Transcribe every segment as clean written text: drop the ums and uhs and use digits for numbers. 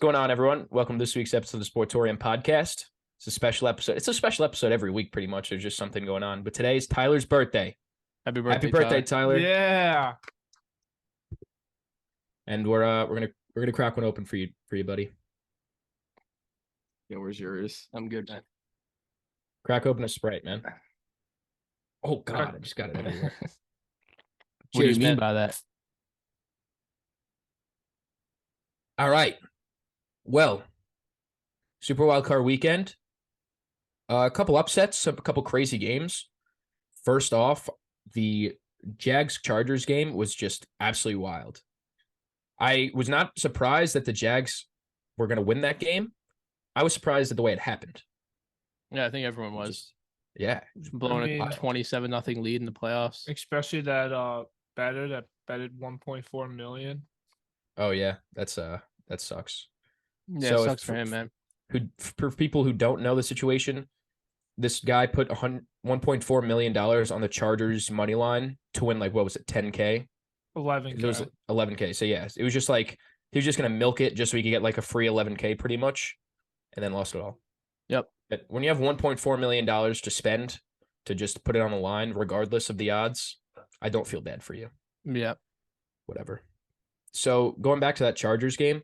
going on, everyone? Welcome to this week's episode of the Sportorium podcast. It's a special episode. It's a special episode every week, pretty much. There's just something going on. But today is Tyler's birthday. Happy birthday, Tyler! Yeah. And we're gonna crack one open for you, buddy. Yeah, where's yours? I'm good, man. Crack open a Sprite, man. Oh God, I just got it everywhere. What do you Cheers, mean man. by that? All right. Well, Super Wildcard weekend. A couple upsets, a couple crazy games. First off, the Jags-Chargers game was just absolutely wild. I was not surprised that the Jags were going to win that game. I was surprised at the way it happened. Yeah, I think everyone was. Yeah. Blowing a 27-0 lead in the playoffs. Especially that betted 1.4 million. Oh yeah, that sucks. Yeah, So it sucks for him, man. For people who don't know the situation, this guy put $1.4 million on the Chargers money line to win, like, what was it, 10K? 11K. It was 11K. So yeah, it was just like he was just gonna milk it just so he could get like a free 11K pretty much, and then lost it all. Yep. But when you have $1.4 million to spend to just put it on the line, regardless of the odds, I don't feel bad for you. Yeah. Whatever. So going back to that Chargers game,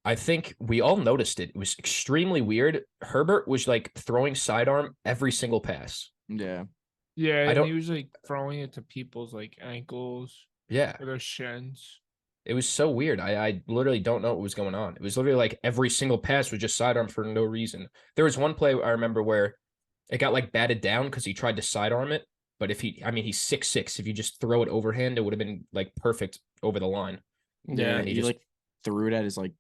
I think we all noticed it. It was extremely weird. Herbert was like throwing sidearm every single pass. Yeah. Yeah, and he was like throwing it to people's like ankles. Yeah. Or their shins. It was so weird. I literally don't know what was going on. It was literally like every single pass was just sidearm for no reason. There was one play I remember where it got like batted down because he tried to sidearm it. But he's 6'6". If you just throw it overhand, it would have been like perfect over the line. Yeah, and he just like threw it at his like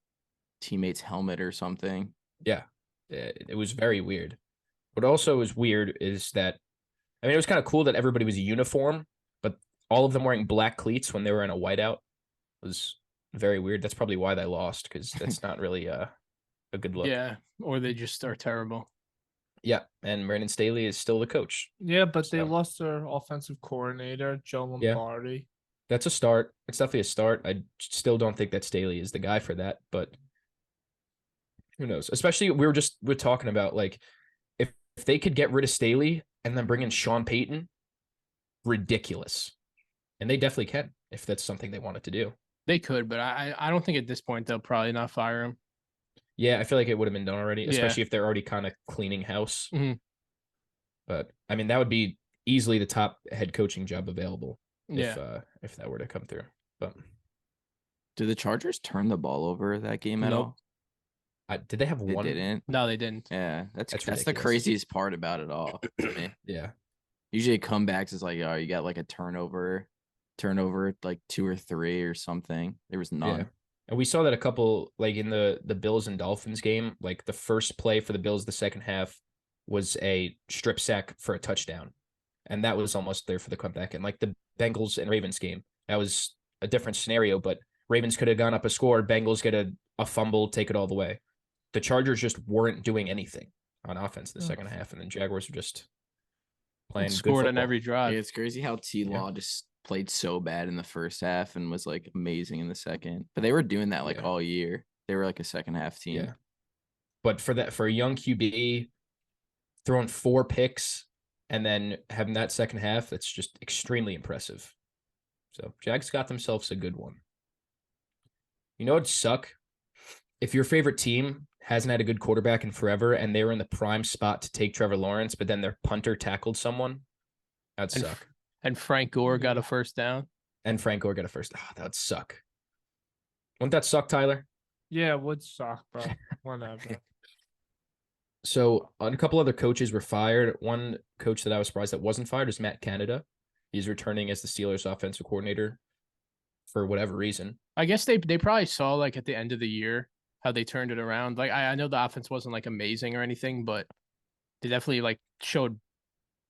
teammate's helmet or something. Yeah, it was very weird. What also is weird is that, I mean, it was kind of cool that everybody was uniform, but all of them wearing black cleats when they were in a whiteout was very weird. That's probably why they lost, because that's not really a good look. Yeah, or they just are terrible. Yeah, and Brandon Staley is still the coach. Yeah, but they lost their offensive coordinator, Joe Lombardi. Yeah. That's a start. It's definitely a start. I still don't think that Staley is the guy for that, but who knows? Especially we're talking about, like, if they could get rid of Staley and then bring in Sean Payton, ridiculous. And they definitely can if that's something they wanted to do. They could, but I don't think at this point they'll probably not fire him. Yeah, I feel like it would have been done already, especially if they're already kind of cleaning house. Mm-hmm. But I mean, that would be easily the top head coaching job available if that were to come through. But did the Chargers turn the ball over that game at all? Did they have one? They didn't. No, they didn't. Yeah, that's the craziest part about it all. Yeah. Usually comebacks is like, oh, you got like a turnover like 2 or 3 or something. There was none. Yeah. And we saw that a couple, like in the Bills and Dolphins game, like the first play for the Bills the second half was a strip sack for a touchdown. And that was almost there for the comeback. And like the Bengals and Ravens game, that was a different scenario, but Ravens could have gone up a score, Bengals get a fumble, take it all the way. The Chargers just weren't doing anything on offense the second half, and then Jaguars were just playing good scored football on every drive. Yeah, it's crazy how T-Law just played so bad in the first half and was like amazing in the second. But they were doing that like all year. They were like a second half team. Yeah. But for a young QB throwing 4 picks and then having that second half, that's just extremely impressive. So Jags got themselves a good one. You know what'd suck? If your favorite team hasn't had a good quarterback in forever and they were in the prime spot to take Trevor Lawrence, but then their punter tackled someone, that'd suck. And Frank Gore got a first down. That would suck. Wouldn't that suck, Tyler? Yeah, it would suck, bro. Whatever. So a couple other coaches were fired. One coach that I was surprised that wasn't fired is Matt Canada. He's returning as the Steelers offensive coordinator for whatever reason. I guess they probably saw, like, at the end of the year how they turned it around. Like, I know the offense wasn't like amazing or anything, but they definitely like showed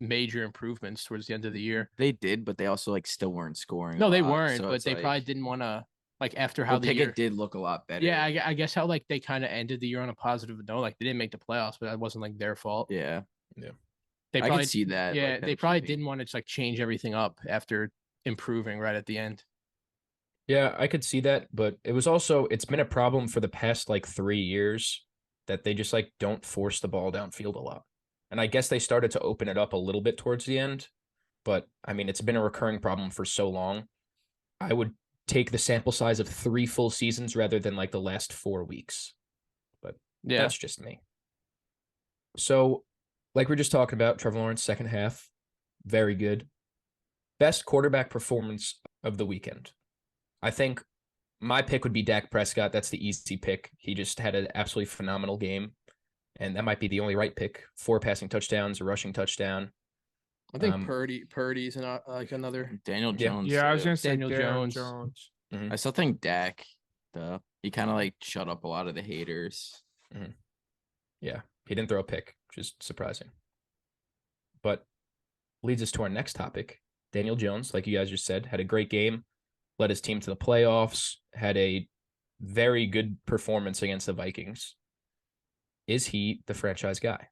major improvements towards the end of the year. They did, but they also like still weren't scoring. No, they weren't, but they probably didn't want to, like, after how the year did look a lot better. Yeah, I guess how like they kind of ended the year on a positive note. Like, they didn't make the playoffs, but that wasn't like their fault. Yeah. They I probably could see that. Yeah, like, they probably didn't want to like change everything up after improving right at the end. Yeah, I could see that, but it's been a problem for the past like 3 years that they just like don't force the ball downfield a lot. And I guess they started to open it up a little bit towards the end, but I mean, it's been a recurring problem for so long. I would take the sample size of 3 full seasons rather than like the last 4 weeks. But Yeah. that's just me. So, like we're just talking about, Trevor Lawrence, second half, very good. Best quarterback performance of the weekend. I think my pick would be Dak Prescott. That's the easy pick. He just had an absolutely phenomenal game, and that might be the only right pick. 4 passing touchdowns, a rushing touchdown. I think Purdy's like another Daniel Jones. Yeah, I was too. gonna say Daniel Daniel Jones. Jones. I still think Dak, though. He kind of like shut up a lot of the haters. Yeah, he didn't throw a pick, which is surprising. But leads us to our next topic. Daniel Jones, like you guys just said, had a great game, led his team to the playoffs, had a very good performance against the Vikings. Is he the franchise guy?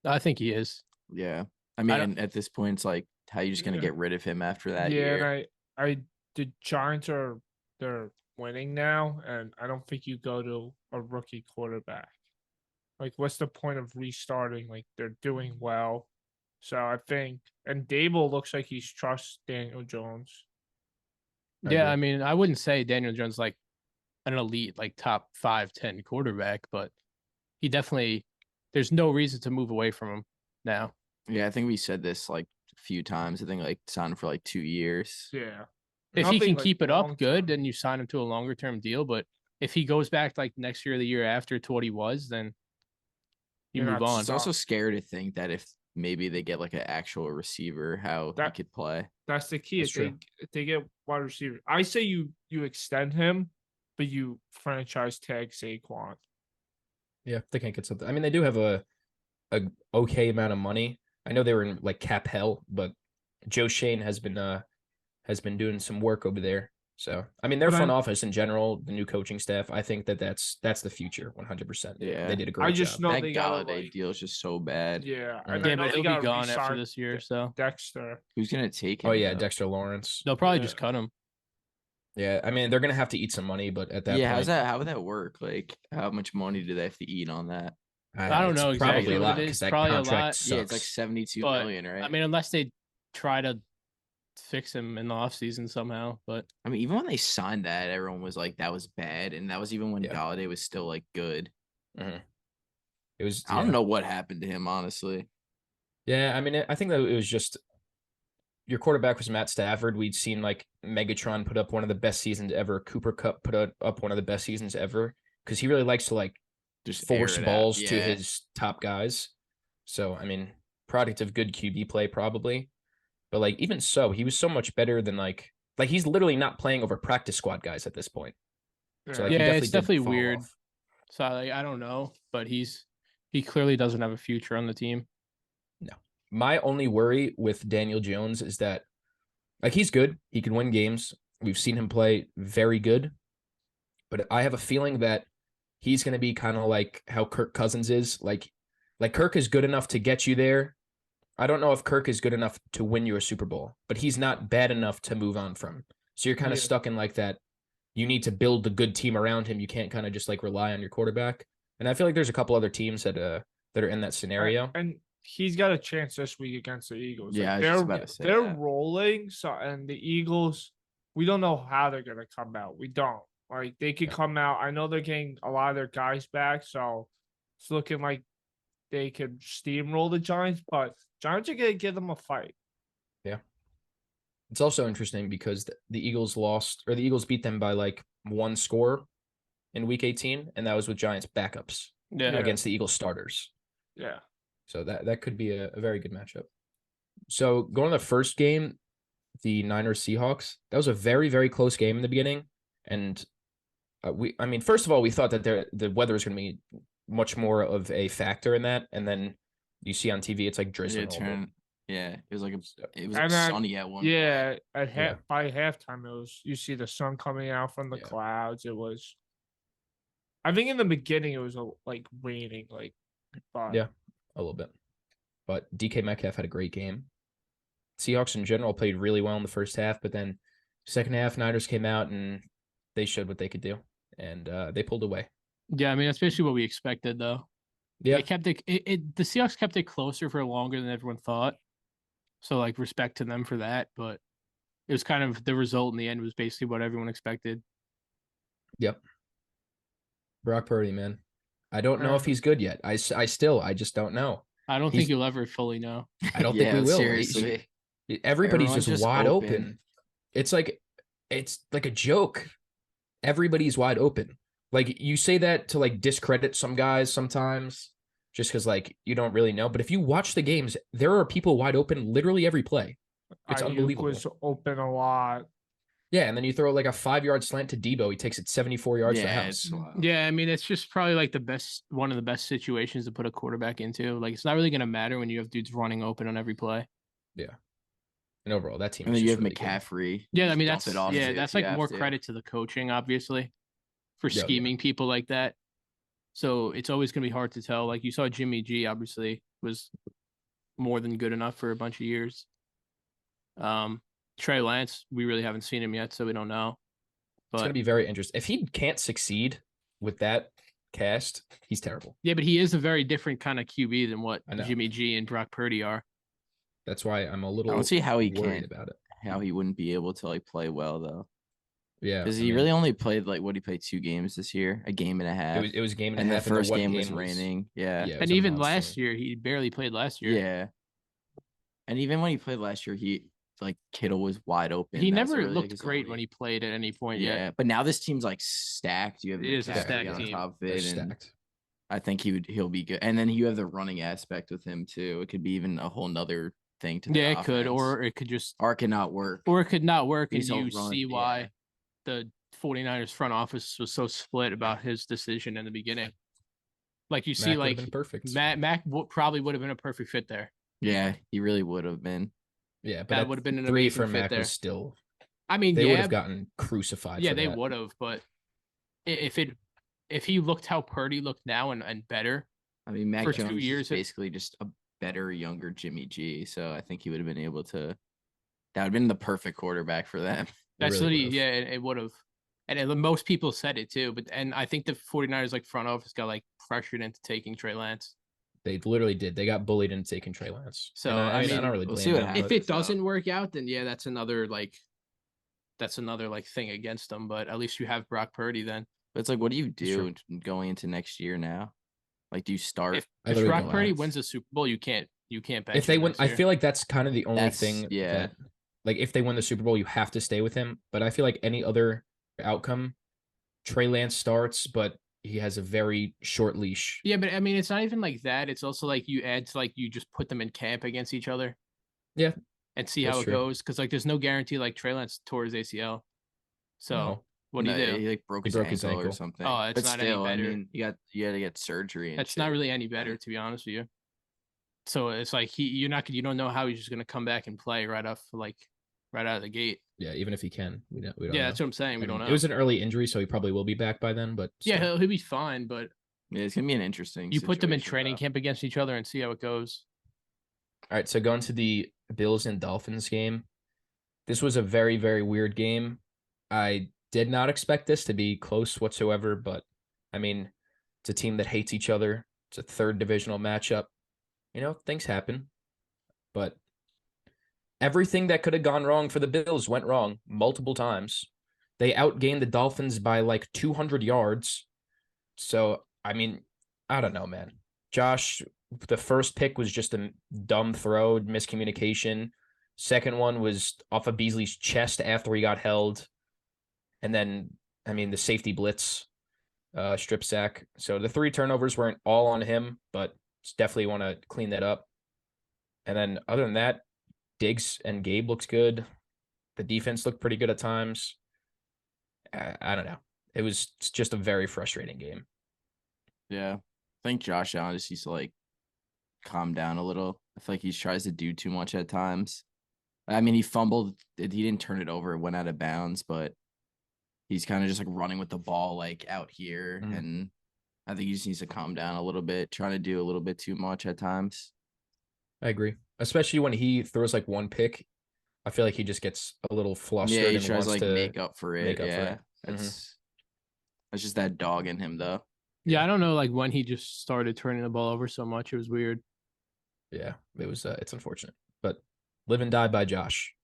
I think he is. Yeah. I mean, at this point, it's like, how you just going to get rid of him after that year? And the Giants they're winning now, and I don't think you go to a rookie quarterback. Like, what's the point of restarting? Like, they're doing well. So I think, and Dable looks like he's trusts Daniel Jones. Yeah, I mean, I wouldn't say Daniel Jones like an elite, like top 5-10 quarterback, but he definitely, there's no reason to move away from him now. Yeah, I think we said this like a few times. I think like signed for like 2 years. Yeah. If he can keep it up good, then you sign him to a longer term deal. But if he goes back like next year or the year after to what he was, then you move on. It's also scary to think that if maybe they get like an actual receiver, how he could play. That's the key. If they get wide receiver, I say you extend him, but you franchise tag Saquon. Yeah, they can't get something. I mean, they do have a okay amount of money. I know they were in like cap hell, but Joe Shane has been doing some work over there. So I mean, their front office in general, the new coaching staff, I think that's the future, 100%. Yeah, they did a great job. I just know that they Galladay deal is just so bad. Yeah, but he'll be gone after this year. So Dexter, who's gonna take him? Oh yeah, Dexter Lawrence. They'll probably just cut him. Yeah, I mean they're gonna have to eat some money, but at that point, how would that work? Like, how much money do they have to eat on that? I don't know exactly what it is. Probably a lot. Yeah, it's like 72 million, right? I mean, unless they try to fix him in the offseason somehow. But I mean, even when they signed that, everyone was like, that was bad. And that was even when Galladay was still like good. It was, I don't know what happened to him, honestly. Yeah, I mean, I think that it was just your quarterback was Matt Stafford. We'd seen like Megatron put up one of the best seasons ever. Cooper Kupp put up one of the best seasons ever because he really likes to like just force balls to his top guys. So, I mean, product of good QB play probably. But like even so, he was so much better than like he's literally not playing over practice squad guys at this point. So like, it's definitely weird. So like, I don't know, but he clearly doesn't have a future on the team. No. My only worry with Daniel Jones is that like he's good. He can win games. We've seen him play very good. But I have a feeling that he's going to be kind of like how Kirk Cousins is. Like Kirk is good enough to get you there. I don't know if Kirk is good enough to win you a Super Bowl, but he's not bad enough to move on from. So you're kind of stuck in like that. You need to build a good team around him. You can't kind of just like rely on your quarterback. And I feel like there's a couple other teams that are in that scenario. And he's got a chance this week against the Eagles. Yeah, like, I was just about to say they're rolling. So and the Eagles, we don't know how they're gonna come out. We don't. Like they could come out. I know they're getting a lot of their guys back, so it's looking like they could steamroll the Giants, but Giants are gonna give them a fight. Yeah. It's also interesting because the Eagles beat them by like 1 score in week 18, and that was with Giants backups against the Eagles starters. Yeah. So that could be a very good matchup. So going to the first game, the Niners Seahawks, that was a very, very close game in the beginning. And first of all, we thought that the weather was going to be much more of a factor in that. And then you see on TV, it's like drizzling. It was like sunny at one. Yeah, by halftime, you see the sun coming out from the clouds. It was. I think in the beginning it was like raining, a little bit. But DK Metcalf had a great game. Seahawks in general played really well in the first half, but then Second half, Niners came out and they showed what they could do, and they pulled away. Yeah, I mean, especially what we expected, though. Yeah, It kept the Seahawks kept it closer for longer than everyone thought. So, like, respect to them for that. But it was kind of the result in the end was basically what everyone expected. yep. Brock Purdy, man. I don't know if he's good yet. I just don't know. I don't He's- think you'll ever fully know. I don't think we will. Seriously. Everybody's Everyone's just just wide open. open. It's like a joke. Everybody's wide open. Like you say that to like discredit some guys sometimes, just because like you don't really know. But if you watch the games, there are people wide open literally every play. It's Ayuk unbelievable. was open a lot. Yeah, and then you throw like a 5-yard slant to Debo. He takes it 74 yards to the house. Yeah, I mean, it's just probably like one of the best situations to put a quarterback into. Like, it's not really going to matter when you have dudes running open on every play. And overall, that team. And is then you just have really good. McCaffrey. Yeah, I Just mean, dump it off to if that's you like have more to. credit to the coaching, obviously, for Yeah, yeah. scheming people like that. So it's always going to be hard to tell. Like, you saw Jimmy G, obviously, was more than good enough for a bunch of years. Trey Lance, we really haven't seen him yet, so we don't know. It's going to But be very interesting. If he can't succeed with that cast, he's terrible. yeah, but he is a very different kind of QB than what I know. Jimmy G and Brock Purdy are. That's why I'm a little I don't see how he worried can't. about it. How he wouldn't be able to like play well though. Yeah, Because I he mean, really only played like what he played 2 games this year, a game and a half. it was a game and and a the half. first one game was raining. Yeah. Yeah, it And was a even monsoon. last year, he barely played last year. Yeah. And even when he played last year, he like Kittle was wide open. He That's never really, like, looked his great only- when he played at any point Yeah, yet. but now this team's like stacked. You have It is a McCaffrey stacked on team. top of They're it, and stacked. I think he'll be good. And then you have the running aspect with him too. It could be even a whole nother thing to Yeah, the it could, offense. or it could just, or it could not work. or it could not work, and He's a you run- see why yeah. the 49ers front office was so split about his decision in the beginning. Like you see, Mac would've like been perfect. Mac probably would have been a perfect fit there. Yeah, he really would have been. Yeah, but That at would have been an 3 amazing for fit Mac there. was still. I mean, They would yeah, have gotten crucified. yeah, for they that. would have, but if he looked how Purdy looked now and better, I mean, Mac For Jones 2 years, is basically just a better, younger Jimmy G. So I think he would have been able to. That would have been the perfect quarterback for them. that's really literally, would've. yeah, it would have. And most people said it too, and I think the 49ers like front office got like pressured into taking Trey Lance. They literally did. They got bullied into taking Trey Lance. So, And I I mean, don't really we'll blame see what them. happens. If but it doesn't work out, then yeah, that's another thing against them. But at least you have Brock Purdy then. But it's like, what do you true. do going into next year now? Like, do you start? If literally Brock don't Purdy know. wins the Super Bowl, you can't bench If they him win, next I year. feel like that's kind of the only That's- thing. yeah. That, like, if they win the Super Bowl, you have to stay with him. But I feel like any other outcome, Trey Lance starts, but he has a very short leash. Yeah, but I mean, it's not even like that. It's also like you add to like you just put them in camp against each other. Yeah, and see that's how it true. goes because like there's no guarantee like Trey Lance tore his ACL. So No. what do you do? He like broke, He his, broke his ankle or ankle. something. Oh, it's but not any still, better. I mean, you had to get surgery. And That's not shit. really any better to be honest with you. So it's like you don't know how he's just gonna come back and play right out of the gate. Yeah, even if he can, we don't Yeah, know. that's what I'm saying. We I mean, don't know. It was an early injury, so he probably will be back by then. But Yeah, still. he'll be fine, but Yeah, it's gonna be an interesting. you put them in situation, training though. camp against each other and see how it goes. All right, so going to the Bills and Dolphins game. This was a very, very weird game. I did not expect this to be close whatsoever, but I mean, it's a team that hates each other. It's a third divisional matchup. You know, things happen. But everything that could have gone wrong for the Bills went wrong multiple times. They outgained the Dolphins by like 200 yards. So, I mean, I don't know, man. Josh, the first pick was just a dumb throw, miscommunication. Second one was off of Beasley's chest after he got held. And then, I mean, the safety blitz, strip sack. So the 3 turnovers weren't all on him, but definitely want to clean that up. And then other than that, Diggs and Gabe looked good. The defense looked pretty good at times. I don't know. It was just a very frustrating game. Yeah, I think Josh Allen just needs to like calm down a little. I feel like he tries to do too much at times. I mean, he fumbled. He didn't turn it over. It went out of bounds, but he's kind of just like running with the ball like out here. Mhm. And I think he just needs to calm down a little bit, trying to do a little bit too much at times. I agree. Especially when he throws like one pick I feel like he just gets a little flustered Yeah, he and tries wants to like to make up for it. make up for Yeah, it. that's just that dog in him, though. Yeah, I don't know like when he just started turning the ball over so much. It was weird. Yeah, it was. It's unfortunate, but live and die by Josh.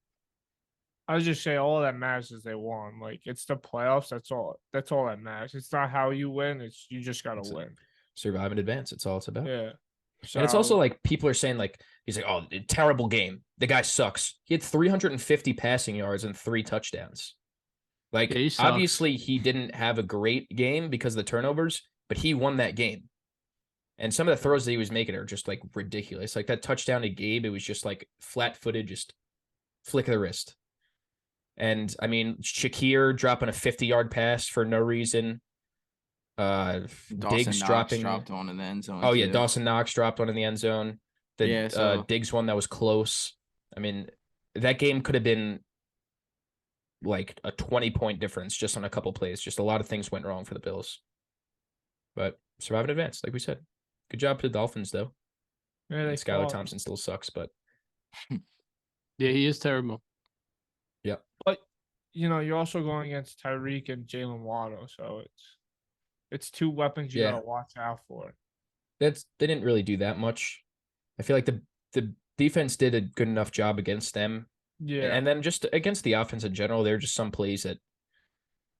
I was just say all that matters is they won. Like it's the playoffs. That's all. That's all that matters. It's not how you win. It's you just gotta That's it. win. Survive and advance. It's all it's about. Yeah. And it's also So like people are saying like he's like, oh, terrible game. The guy sucks. He had 350 passing yards and 3 touchdowns. Like Yeah, he sucks. obviously he didn't have a great game because of the turnovers, but he won that game. And some of the throws that he was making are just like ridiculous. Like that touchdown to Gabe, it was just like flat-footed, just flick of the wrist. And I mean, Shakir dropping a 50-yard pass for no reason. Dawson Diggs Knox dropping. dropped one in the end zone. Oh yeah, too. Dawson Knox dropped one in the end zone. The Yeah, so- Diggs one that was close. I mean, that game could have been like a 20-point difference just on a couple plays. Just a lot of things went wrong for the Bills. But survive in advance, like we said. Good job to the Dolphins, though. yeah, they And Skylar fought. Thompson still sucks, but Yeah, he is terrible. But you're also going against Tyreek and Jalen Waddle, so it's 2 weapons you Yeah. gotta watch out for. they didn't really do that much. I feel like the defense did a good enough job against them. Yeah. And then just against the offense in general, there are just some plays that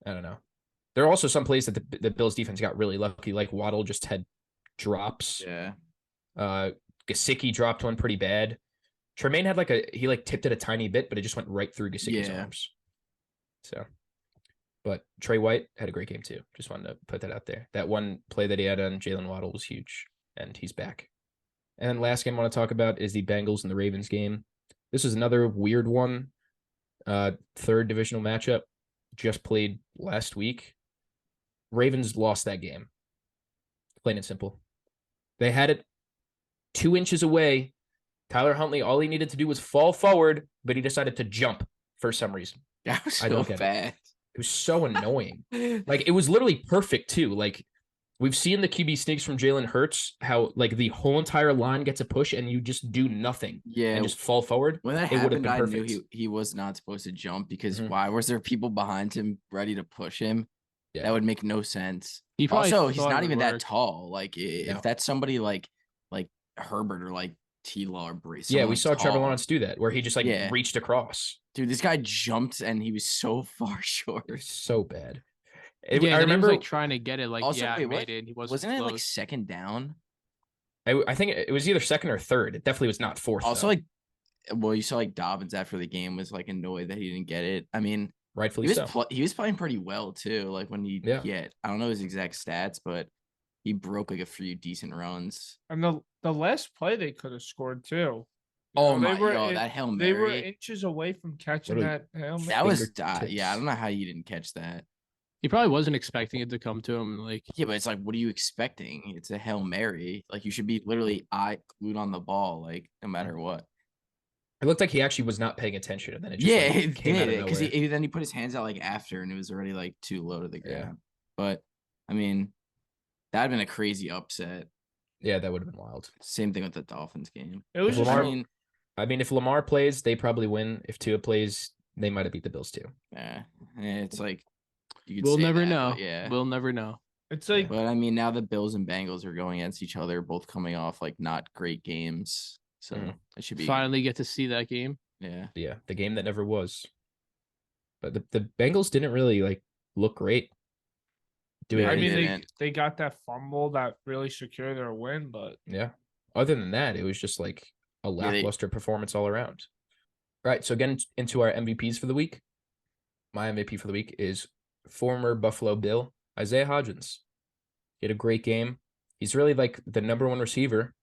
I don't know. There are also some plays that the Bills defense got really lucky. Like Waddle just had drops. Yeah. Gesicki dropped one pretty bad. Tremaine had he tipped it a tiny bit, but it just went right through Gesicki's Yeah. arms. So, but Trey White had a great game too. Just wanted to put that out there. That one play that he had on Jalen Waddle was huge, and he's back. And then last game I want to talk about is the Bengals and the Ravens game. This is another weird one. Third divisional matchup. Just played last week. Ravens lost that game. Plain and simple. They had it 2 inches away. Tyler Huntley, all he needed to do was fall forward, but he decided to jump for some reason. That was I don't so get it. bad. It was so annoying. Like, it was literally perfect, too. Like, we've seen the QB sneaks from Jalen Hurts, how, like, the whole entire line gets a push and you just do nothing Yeah. and just fall forward. When that it would have happened, been I perfect. knew he was not supposed to jump because Mhm. why was there people behind him ready to push him? Yeah. That would make no sense. He probably Also, he's thought it not would even that work. tall. Like if No. that's somebody like Herbert or like T-Law or Brace. Yeah, we someone saw Trevor tall. Lawrence do that, where he just, Yeah. reached across. Dude, this guy jumped and he was so far short. It was so bad. Yeah, I then remember, he was like trying to get it. Like, Also, yeah, wait, I what? made it. And he wasn't Wasn't it like close. second down? I think it was either second or third. It definitely was not fourth. Also, though. you saw like Dobbins after the game was like annoyed that he didn't get it. I mean, rightfully he so. was playing pretty well too. Like when he I don't know his exact stats, but he broke like a few decent runs. And the last play they could have scored too. Oh They my were god, in- that Hail They were Mary. inches away from catching Literally, that Hail Mary. That was fingertips. yeah, I don't know how you didn't catch that. He probably wasn't expecting it to come to him. Like, Yeah, but it's like, what are you expecting? It's a Hail Mary. Like you should be literally eye glued on the ball, like no matter what. It looked like he actually was not paying attention, and then it just Yeah, like, it came out of did because nowhere. then he put his hands out like after, and it was already like too low to the Yeah. ground. But I mean, that'd been a crazy upset. Yeah, that would have been wild. Same thing with the Dolphins game. It was If just Lamar- I mean, if Lamar plays, they probably win. If Tua plays, they might have beat the Bills too. Yeah, it's like you could we'll say never that, know. but yeah, We'll never know. it's like but I mean, now the Bills and Bengals are going against each other, both coming off like not great games, so Mhm. it should be Finally get to see that game. yeah. Yeah, the game that never was. But the Bengals didn't really look great. Doing Yeah, I they mean anything. didn't. they got that fumble that really secured their win, but Yeah. Other than that, it was just like a Yeah, they- lackluster performance all around. All right, so getting into our MVPs for the week. My MVP for the week is former Buffalo Bill, Isaiah Hodgins. He had a great game. He's really like the number one receiver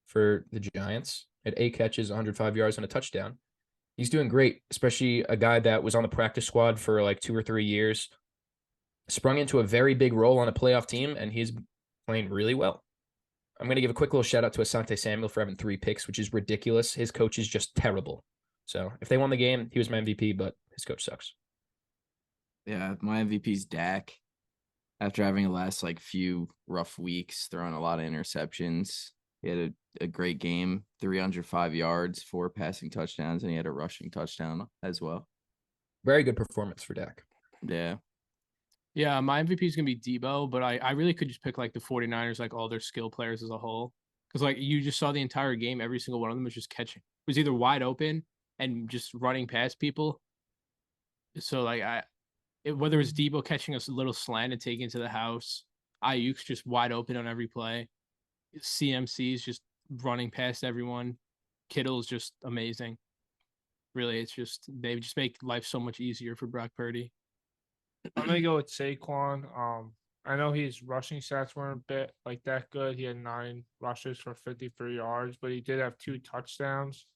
for the Giants. Had 8 catches, 105 yards, and a touchdown. He's doing great, especially a guy that was on the practice squad for like 2 or 3 years. Sprung into a very big role on a playoff team, and he's playing really well. I'm going to give a quick little shout out to Asante Samuel for having 3 picks, which is ridiculous. His coach is just terrible. So if they won the game, he was my MVP, but his coach sucks. Yeah, my MVP's Dak. After having the last like few rough weeks, throwing a lot of interceptions, He had a great game, 305 yards, 4 passing touchdowns, and he had a rushing touchdown as well. Very good performance for Dak. Yeah. Yeah, my MVP is going to be Debo, but I really could just pick like the 49ers, like all their skill players as a whole. Because like you just saw the entire game, every single one of them was just catching. It was either wide open and just running past people. So like whether it's Debo catching a little slant and taking it to the house, Ayuk's just wide open on every play. CMC's just running past everyone. Kittle's just amazing. Really, it's just they just make life so much easier for Brock Purdy. I'm gonna go with Saquon. I know his rushing stats weren't a bit like that good. He had 9 rushes for 53 yards, but he did have 2 touchdowns,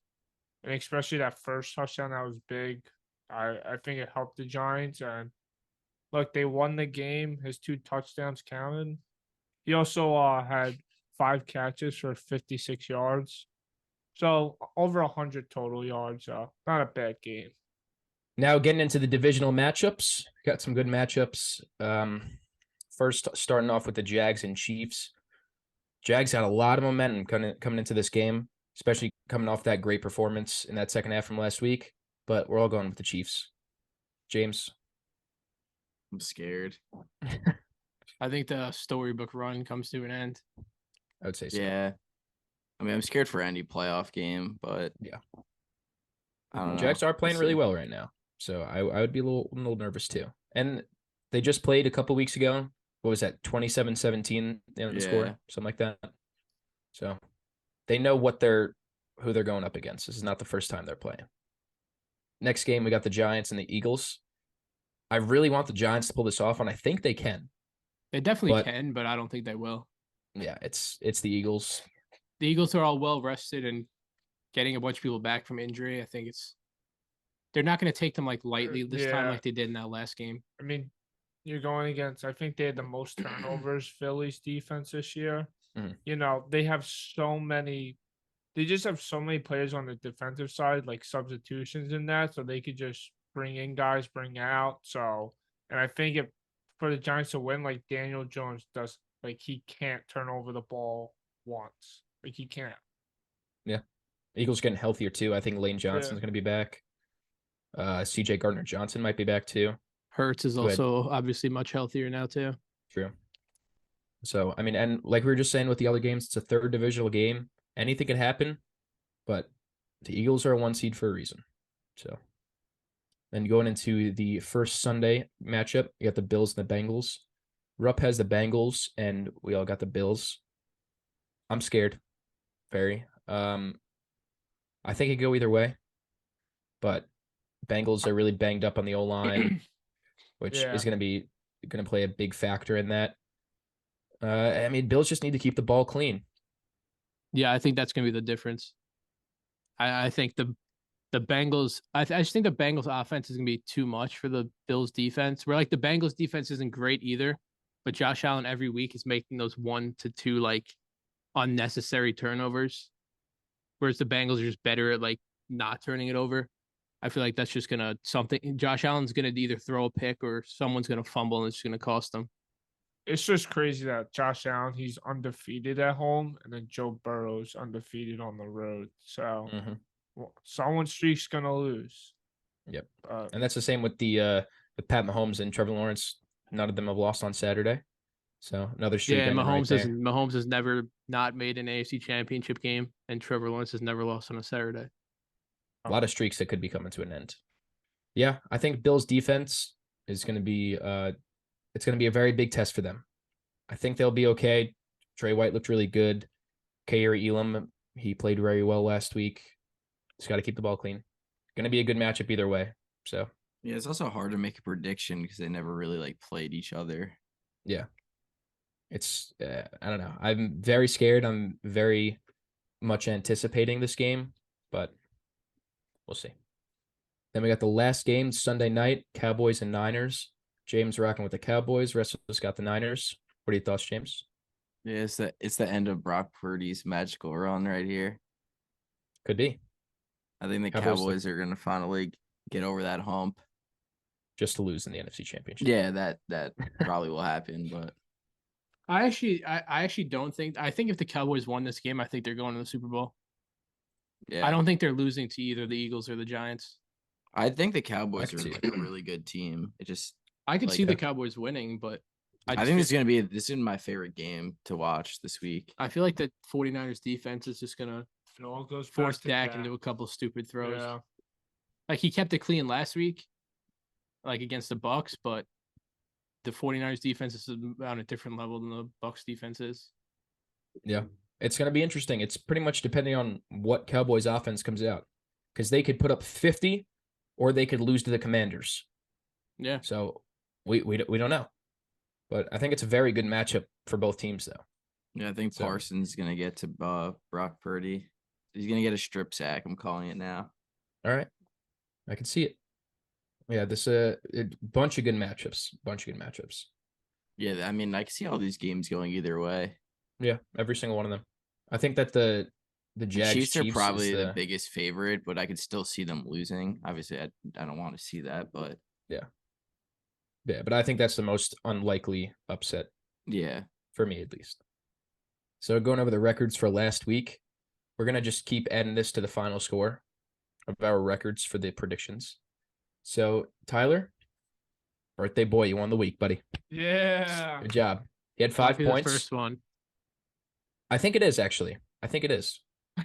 and especially that first touchdown that was big. I think it helped the Giants, and look, they won the game. His 2 touchdowns counted. He also had 5 catches for 56 yards, so over 100 total yards. Not a bad game. Now getting into the divisional matchups, got some good matchups. First, starting off with the Jags and Chiefs. Jags had a lot of momentum coming into this game, especially coming off that great performance in that second half from last week. But we're all going with the Chiefs. James? I'm scared. I think the storybook run comes to an end. I would say so. Yeah. I mean, I'm scared for any playoff game, but Yeah. I don't know. Jags are playing We'll really see. well right now. So I would be a little nervous too. And they just played a couple weeks ago. What was that? 27-17 the score, Yeah. something like that. So they know who they're going up against. This is not the first time they're playing. Next game, we got the Giants and the Eagles. I really want the Giants to pull this off, and I think they can. They definitely But- can, but I don't think they will. Yeah, it's the Eagles. The Eagles are all well rested and getting a bunch of people back from injury. I think they're not going to take them like lightly this time Yeah. like they did in that last game. I mean, you're going against, I think they had the most turnovers, Philly's defense this year. Mhm. You know, they just have so many players on the defensive side, like substitutions in that, so they could just bring in guys, bring out. So, and I think if for the Giants to win, like Daniel Jones does, like he can't turn over the ball once. Like he can't. Eagles getting healthier too. I think Lane Johnson's going to be back. CJ Gardner-Johnson might be back too. Hurts is Go ahead. also obviously much healthier now too. True. So, I mean, and like we were just saying with the other games, it's a third divisional game. Anything can happen, but the Eagles are a 1 seed for a reason. So, then going into the first Sunday matchup, you got the Bills and the Bengals. Rupp has the Bengals, and we all got the Bills. I'm scared. Very. I think it could go either way, but Bengals are really banged up on the O-line, which Yeah. is going to play a big factor in that. I mean, Bills just need to keep the ball clean. Yeah, I think that's going to be the difference. I think the Bengals. I just think the Bengals offense is going to be too much for the Bills defense. Where like the Bengals defense isn't great either, but Josh Allen every week is making those 1 to 2 like unnecessary turnovers, whereas the Bengals are just better at like not turning it over. I feel like that's just gonna Josh Allen's gonna either throw a pick or someone's gonna fumble and it's gonna cost them. It's just crazy that Josh Allen, he's undefeated at home, and then Joe Burrow's undefeated on the road. So someone's streak's gonna lose. Yep. And that's the same with with Pat Mahomes and Trevor Lawrence. None of them have lost on Saturday. So another streak. Yeah, ending right there. Mahomes has never not made an AFC Championship game, and Trevor Lawrence has never lost on a Saturday. A lot of streaks that could be coming to an end. Yeah, I think Bills defense is going to be it's going to be a very big test for them. I think they'll be okay. Trey White looked really good. Kair Elam, he played very well last week. Just got to keep the ball clean. Going to be a good matchup either way. So Yeah, it's also hard to make a prediction because they never really like played each other. yeah, it's I don't know. I'm very scared. I'm very much anticipating this game, but we'll see. Then we got the last game Sunday night, Cowboys and Niners. James rocking with the Cowboys. Rest of us got the Niners. What are your thoughts, James? Yeah, it's the end of Brock Purdy's magical run right here. Could be. I think the Cowboys are gonna finally get over that hump. Just to lose in the NFC Championship. Yeah, that probably will happen, but I actually don't think. I think if the Cowboys won this game, I think they're going to the Super Bowl. Yeah, I don't think they're losing to either the Eagles or the Giants. I think the Cowboys can are see like it. a really good team. It just I could Like, see the yeah. Cowboys winning, but I just think feel- this is my favorite game to watch this week. I feel like the 49ers defense is just gonna It all goes force back to Dak into a couple stupid throws. Yeah. Like he kept it clean last week, like against the Bucks, but the 49ers defense is on a different level than the Bucks defense is. Yeah. It's going to be interesting. It's pretty much depending on what Cowboys offense comes out because they could put up 50 or they could lose to the Commanders. Yeah. So we don't know. But I think it's a very good matchup for both teams, though. Yeah, I think So- Parsons is gonna get to Brock Purdy. He's gonna get a strip sack. I'm calling it now. All right. I can see it. Yeah, this bunch of good matchups. Yeah, I mean, I can see all these games going either way. Yeah, every single one of them. I think that the The Jags Chiefs are is probably the biggest favorite, but I could still see them losing. Obviously, I don't want to see that, but yeah, but I think that's the most unlikely upset yeah. for me at least. So going over the records for last week, we're gonna just keep adding this to the final score of our records for the predictions. So Tyler, birthday boy, you won the week, buddy. Yeah. Good job. He had 5 Might be the points. first one. I think it is actually. I think it is.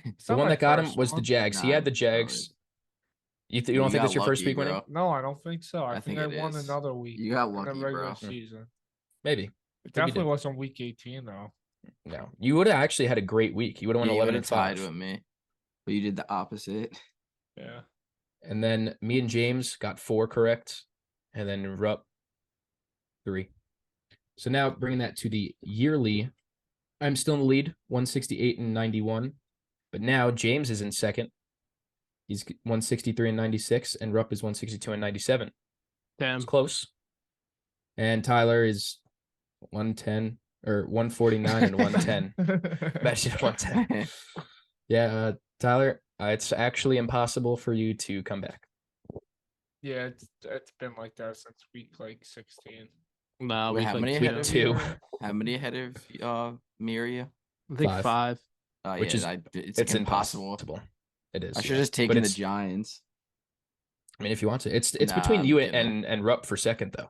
It's The not one my that got him first was the one. Jags. He Nah, had the no, Jags. You don't think got that's your first lucky, week winning? bro. No, I don't think so. I, I think think I it won is. another week. You got in the lucky, regular bro. season. Maybe. It Maybe you definitely did. wasn't week 18 though. No. You would have actually had a great week. You would have won Yeah, you 11 would've and tied 5. with me, but you did the opposite. Yeah. And then me and James got 4 correct. And then Rupp 3. So now bringing that to the yearly, I'm still in the lead, 168 and 91. But now James is in second. He's 163 and 96, and Rupp is 162 and 97. Damn. It's close. And Tyler is 110 or 149 and 110. Imagine 110. Yeah, Tyler, it's actually impossible for you to come back. Yeah, it's been like that since week like 16. Nah, Wait, week how like many two. ahead of Two. you? How many ahead of me are you? I think 5. 5. Which is- it's It's impossible. impossible. It is. I should yeah. have just But taken the it's- Giants. I mean, if you want to, it's Nah, between I'm you kidding. and Rupp for second though.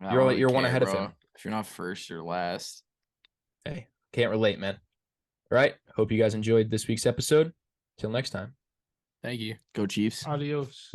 I don't You're really you're one care, ahead of bro. him. If you're not first, you're last. Hey, can't relate, man. All right. Hope you guys enjoyed this week's episode. Till next time. Thank you. Go Chiefs. Adios.